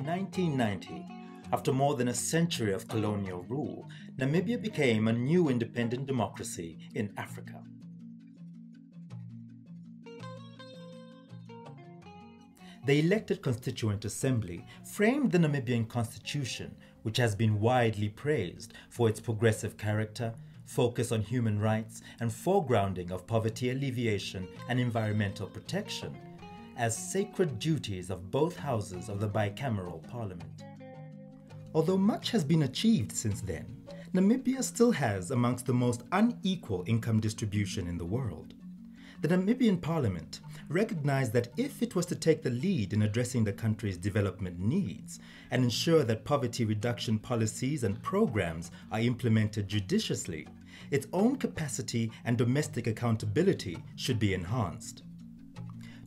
1990, after more than a century of colonial rule, Namibia became a new independent democracy in Africa. The elected Constituent Assembly framed the Namibian Constitution, which has been widely praised for its progressive character, focus on human rights, and foregrounding of poverty alleviation and environmental protection, as sacred duties of both houses of the bicameral parliament. Although much has been achieved since then, Namibia still has amongst the most unequal income distribution in the world. The Namibian Parliament recognized that if it was to take the lead in addressing the country's development needs and ensure that poverty reduction policies and programs are implemented judiciously, its own capacity and domestic accountability should be enhanced.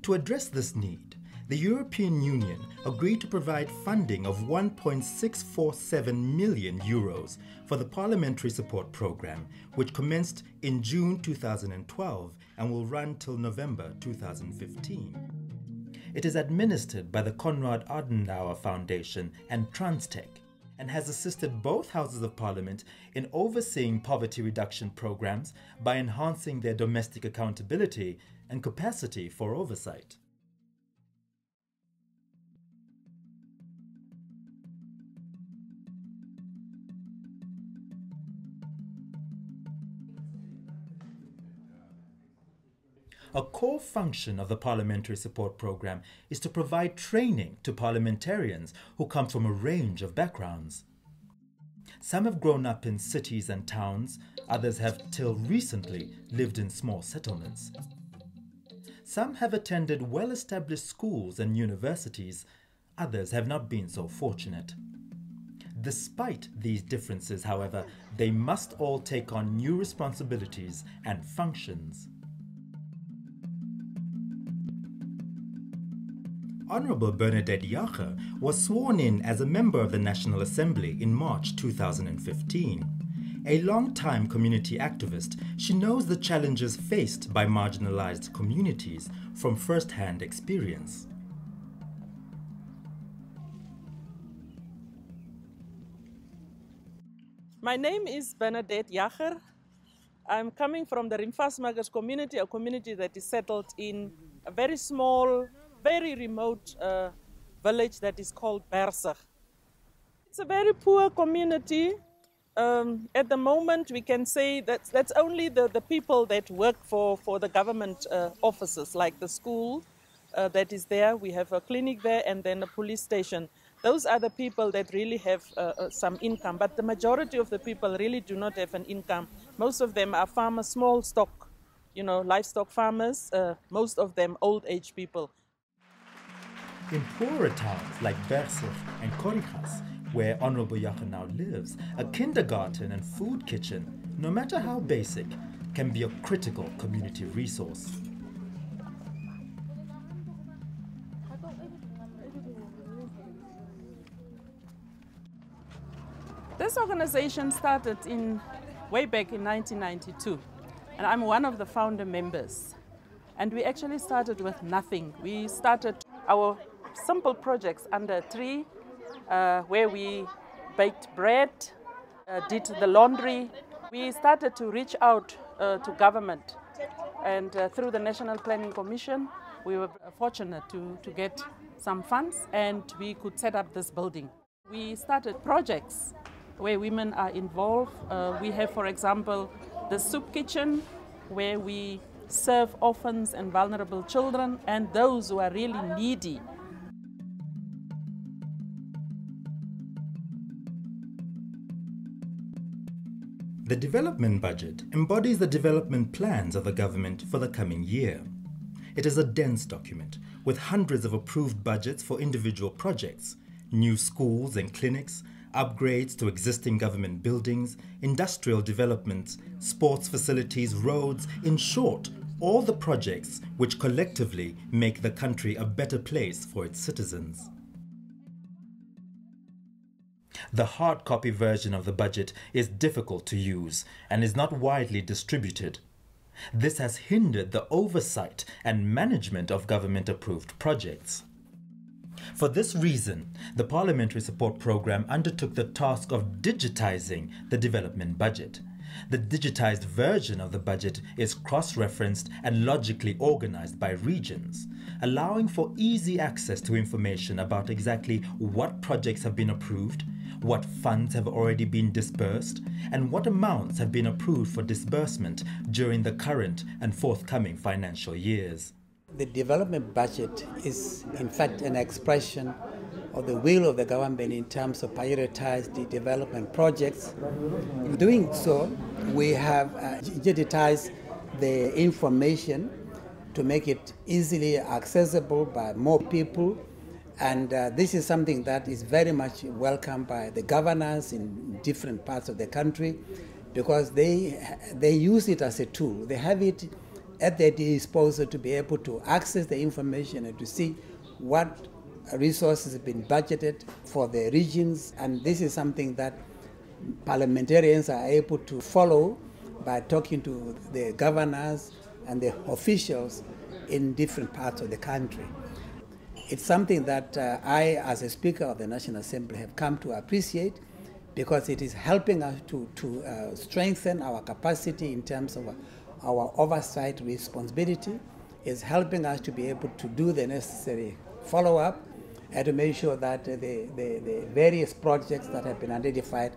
To address this need, the European Union agreed to provide funding of 1.647 million euros for the Parliamentary Support Programme, which commenced in June 2012 and will run till November 2015. It is administered by the Konrad Adenauer Foundation and Transtech, and has assisted both Houses of Parliament in overseeing poverty reduction programs by enhancing their domestic accountability and capacity for oversight. A core function of the Parliamentary Support Programme is to provide training to parliamentarians who come from a range of backgrounds. Some have grown up in cities and towns, others have till recently lived in small settlements. Some have attended well-established schools and universities, others have not been so fortunate. Despite these differences, however, they must all take on new responsibilities and functions. Honourable Bernadette Jager was sworn in as a member of the National Assembly in March 2015. A long-time community activist, she knows the challenges faced by marginalized communities from first-hand experience. My name is Bernadette Jager. I'm coming from the Rimfasmakers community, a community that is settled in a very small, very remote village that is called Bersig. It's a very poor community. At the moment, we can say that that's only the people that work for the government offices, like the school that is there. We have a clinic there and then a police station. Those are the people that really have some income, but the majority of the people really do not have an income. Most of them are farmers, small stock, livestock farmers, most of them old age people. In poorer towns like Bersig and Koricas, where Honourable Jager now lives, a kindergarten and food kitchen, no matter how basic, can be a critical community resource. This organization started way back in 1992, and I'm one of the founder members. And we actually started with nothing. We started our simple projects under a tree, where we baked bread, did the laundry. We started to reach out to government, and through the National Planning Commission, we were fortunate to get some funds, and we could set up this building. We started projects where women are involved. We have, for example, the soup kitchen, where we serve orphans and vulnerable children and those who are really needy. The development budget embodies the development plans of the government for the coming year. It is a dense document with hundreds of approved budgets for individual projects, new schools and clinics, upgrades to existing government buildings, industrial developments, sports facilities, roads, in short, all the projects which collectively make the country a better place for its citizens. The hard copy version of the budget is difficult to use and is not widely distributed. This has hindered the oversight and management of government-approved projects. For this reason, the Parliamentary Support Programme undertook the task of digitizing the development budget. The digitized version of the budget is cross-referenced and logically organized by regions, allowing for easy access to information about exactly what projects have been approved, what funds have already been disbursed, and what amounts have been approved for disbursement during the current and forthcoming financial years. The development budget is, in fact, an expression of the will of the government in terms of prioritize the development projects. In doing so, we have digitized the information to make it easily accessible by more people. And this is something that is very much welcomed by the governors in different parts of the country, because they use it as a tool. They have it at their disposal to be able to access the information and to see what resources have been budgeted for the regions. And this is something that parliamentarians are able to follow by talking to the governors and the officials in different parts of the country. It's something that I, as a Speaker of the National Assembly, have come to appreciate, because it is helping us to strengthen our capacity in terms of our oversight responsibility. Is helping us to be able to do the necessary follow-up and to make sure that the various projects that have been identified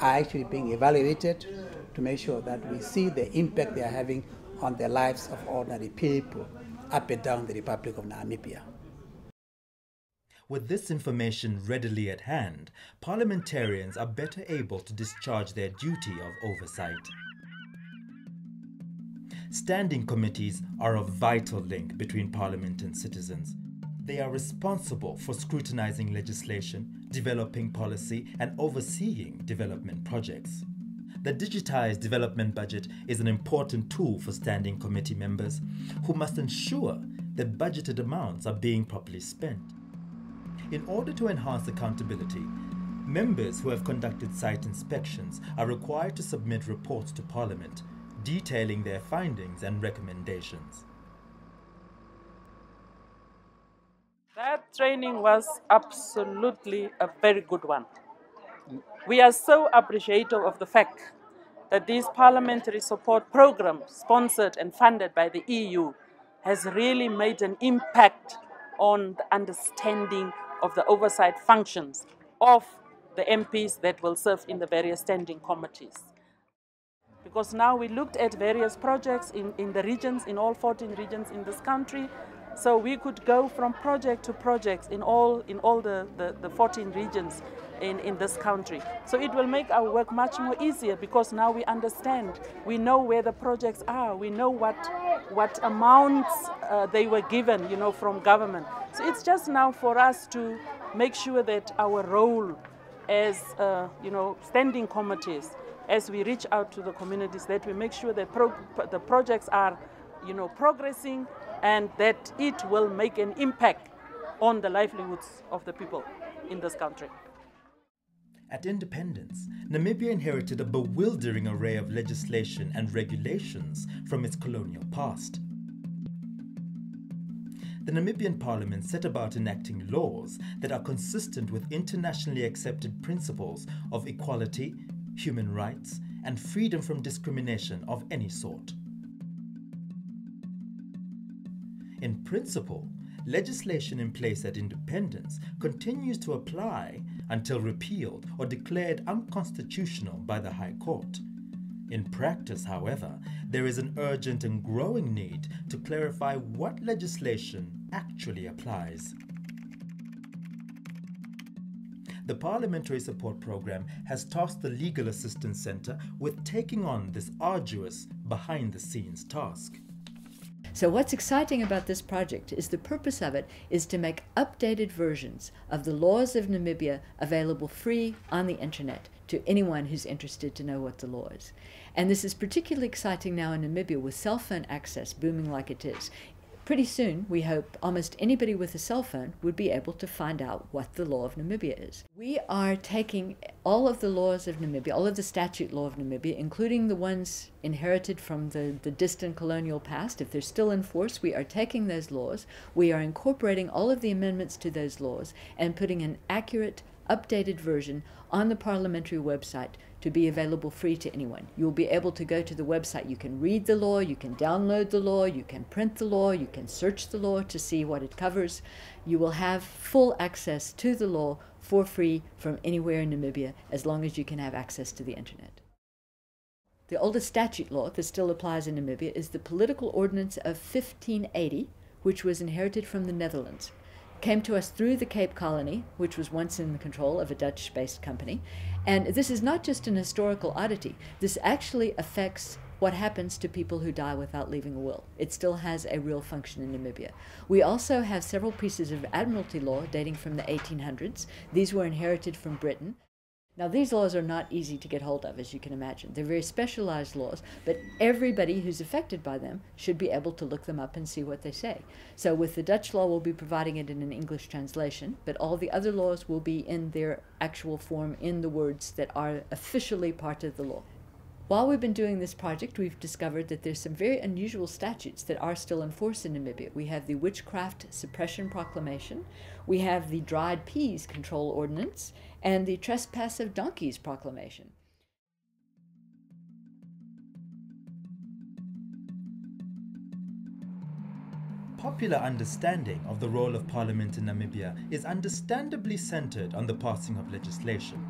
are actually being evaluated, to make sure that we see the impact they are having on the lives of ordinary people up and down the Republic of Namibia. With this information readily at hand, parliamentarians are better able to discharge their duty of oversight. Standing committees are a vital link between Parliament and citizens. They are responsible for scrutinizing legislation, developing policy, and overseeing development projects. The digitized development budget is an important tool for standing committee members, who must ensure that budgeted amounts are being properly spent. In order to enhance accountability, members who have conducted site inspections are required to submit reports to Parliament, detailing their findings and recommendations. That training was absolutely a very good one. We are so appreciative of the fact that this Parliamentary Support Programme, sponsored and funded by the EU, has really made an impact on the understanding of the oversight functions of the MPs that will serve in the various standing committees. Because now we looked at various projects in the regions, in all 14 regions in this country, so we could go from project to project in all the 14 regions in this country. So it will make our work much more easier, because now we understand, we know where the projects are, we know what amounts they were given, from government. So it's just now for us to make sure that our role as, standing committees, as we reach out to the communities, that we make sure that the projects are, progressing, and that it will make an impact on the livelihoods of the people in this country. At independence, Namibia inherited a bewildering array of legislation and regulations from its colonial past. The Namibian Parliament set about enacting laws that are consistent with internationally accepted principles of equality, human rights, and freedom from discrimination of any sort. In principle, legislation in place at independence continues to apply until repealed or declared unconstitutional by the High Court. In practice, however, there is an urgent and growing need to clarify what legislation actually applies. The Parliamentary Support Programme has tasked the Legal Assistance Centre with taking on this arduous, behind-the-scenes task. So what's exciting about this project is the purpose of it is to make updated versions of the laws of Namibia available free on the internet to anyone who's interested to know what the law is. And this is particularly exciting now in Namibia with cell phone access booming like it is. Pretty soon, we hope almost anybody with a cell phone would be able to find out what the law of Namibia is. We are taking all of the laws of Namibia, all of the statute law of Namibia, including the ones inherited from the distant colonial past. If they're still in force, we are taking those laws, we are incorporating all of the amendments to those laws and putting an accurate, updated version on the parliamentary website to be available free to anyone. You'll be able to go to the website. You can read the law, you can download the law, you can print the law, you can search the law to see what it covers. You will have full access to the law for free from anywhere in Namibia, as long as you can have access to the internet. The oldest statute law that still applies in Namibia is the Political Ordinance of 1580, which was inherited from the Netherlands. Came to us through the Cape Colony, which was once in the control of a Dutch-based company. And this is not just an historical oddity. This actually affects what happens to people who die without leaving a will. It still has a real function in Namibia. We also have several pieces of admiralty law dating from the 1800s. These were inherited from Britain. Now, these laws are not easy to get hold of, as you can imagine. They're very specialized laws, but everybody who's affected by them should be able to look them up and see what they say. So with the Dutch law, we'll be providing it in an English translation, but all the other laws will be in their actual form in the words that are officially part of the law. While we've been doing this project, we've discovered that there's some very unusual statutes that are still in force in Namibia. We have the Witchcraft Suppression Proclamation, we have the Dried Peas Control Ordinance, and the Trespass of Donkeys Proclamation. Popular understanding of the role of Parliament in Namibia is understandably centered on the passing of legislation.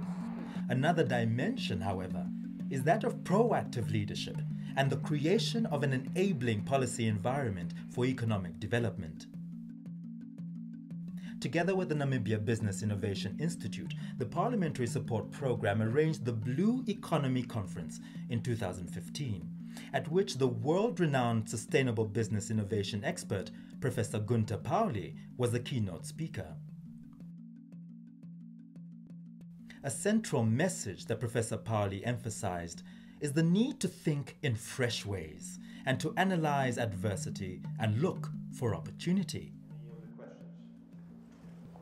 Another dimension, however, is that of proactive leadership and the creation of an enabling policy environment for economic development. Together with the Namibia Business Innovation Institute, the Parliamentary Support Programme arranged the Blue Economy Conference in 2015, at which the world-renowned sustainable business innovation expert, Professor Gunther Pauli, was the keynote speaker. A central message that Professor Pauli emphasized is the need to think in fresh ways and to analyze adversity and look for opportunity.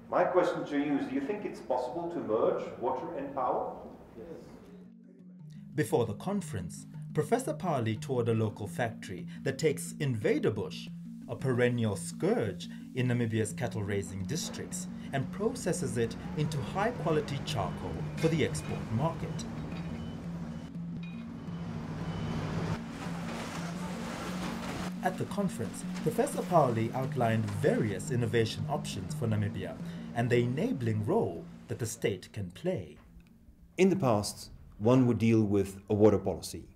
My question to you is, do you think it's possible to merge water and power? Yes. Before the conference, Professor Pauli toured a local factory that takes invader bush, a perennial scourge in Namibia's cattle-raising districts, and processes it into high-quality charcoal for the export market. At the conference, Professor Pauli outlined various innovation options for Namibia and the enabling role that the state can play. In the past, one would deal with a water policy,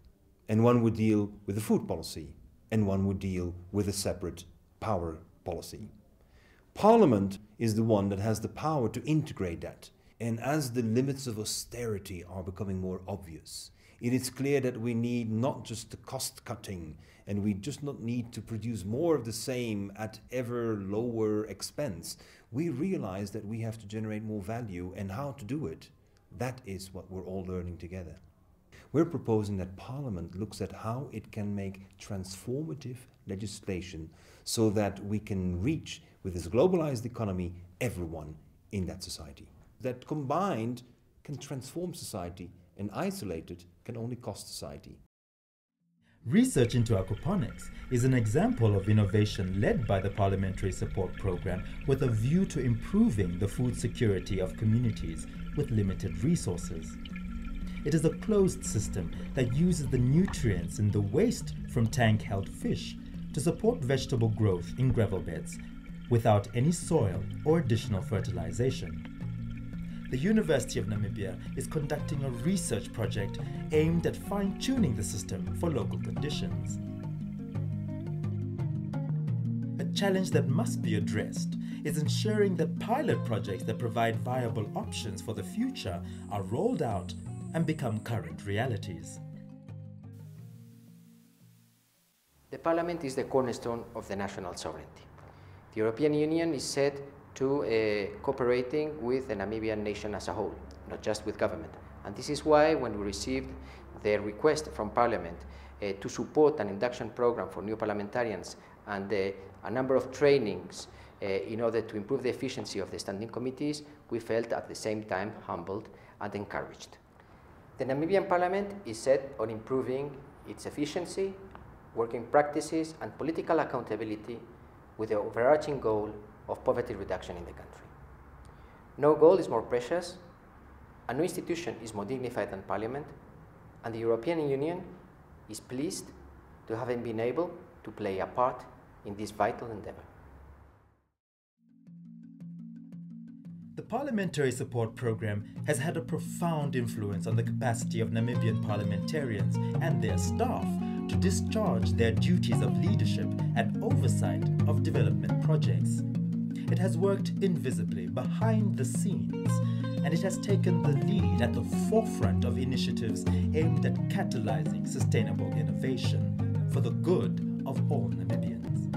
and one would deal with a food policy, and one would deal with a separate power policy. Parliament is the one that has the power to integrate that. And as the limits of austerity are becoming more obvious, it is clear that we need not just the cost cutting, and we just not need to produce more of the same at ever lower expense. We realize that we have to generate more value, and how to do it. That is what we're all learning together. We're proposing that Parliament looks at how it can make transformative legislation so that we can reach, with this globalized economy, everyone in that society. That combined can transform society, and isolated can only cost society. Research into aquaponics is an example of innovation led by the Parliamentary Support Programme with a view to improving the food security of communities with limited resources. It is a closed system that uses the nutrients in the waste from tank-held fish to support vegetable growth in gravel beds without any soil or additional fertilization. The University of Namibia is conducting a research project aimed at fine-tuning the system for local conditions. A challenge that must be addressed is ensuring that pilot projects that provide viable options for the future are rolled out and become current realities. The Parliament is the cornerstone of the national sovereignty. The European Union is set to cooperating with the Namibian nation as a whole, not just with government. And this is why when we received the request from Parliament to support an induction program for new parliamentarians and a number of trainings in order to improve the efficiency of the standing committees, we felt at the same time humbled and encouraged. The Namibian Parliament is set on improving its efficiency, working practices and political accountability with the overarching goal of poverty reduction in the country. No goal is more precious, and no institution is more dignified than Parliament, and the European Union is pleased to have been able to play a part in this vital endeavour. The Parliamentary Support Programme has had a profound influence on the capacity of Namibian parliamentarians and their staff to discharge their duties of leadership and oversight of development projects. It has worked invisibly behind the scenes, and it has taken the lead at the forefront of initiatives aimed at catalyzing sustainable innovation for the good of all Namibians.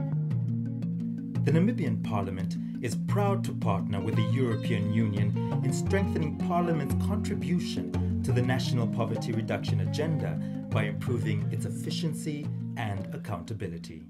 The Namibian Parliament is proud to partner with the European Union in strengthening Parliament's contribution to the national poverty reduction agenda by improving its efficiency and accountability.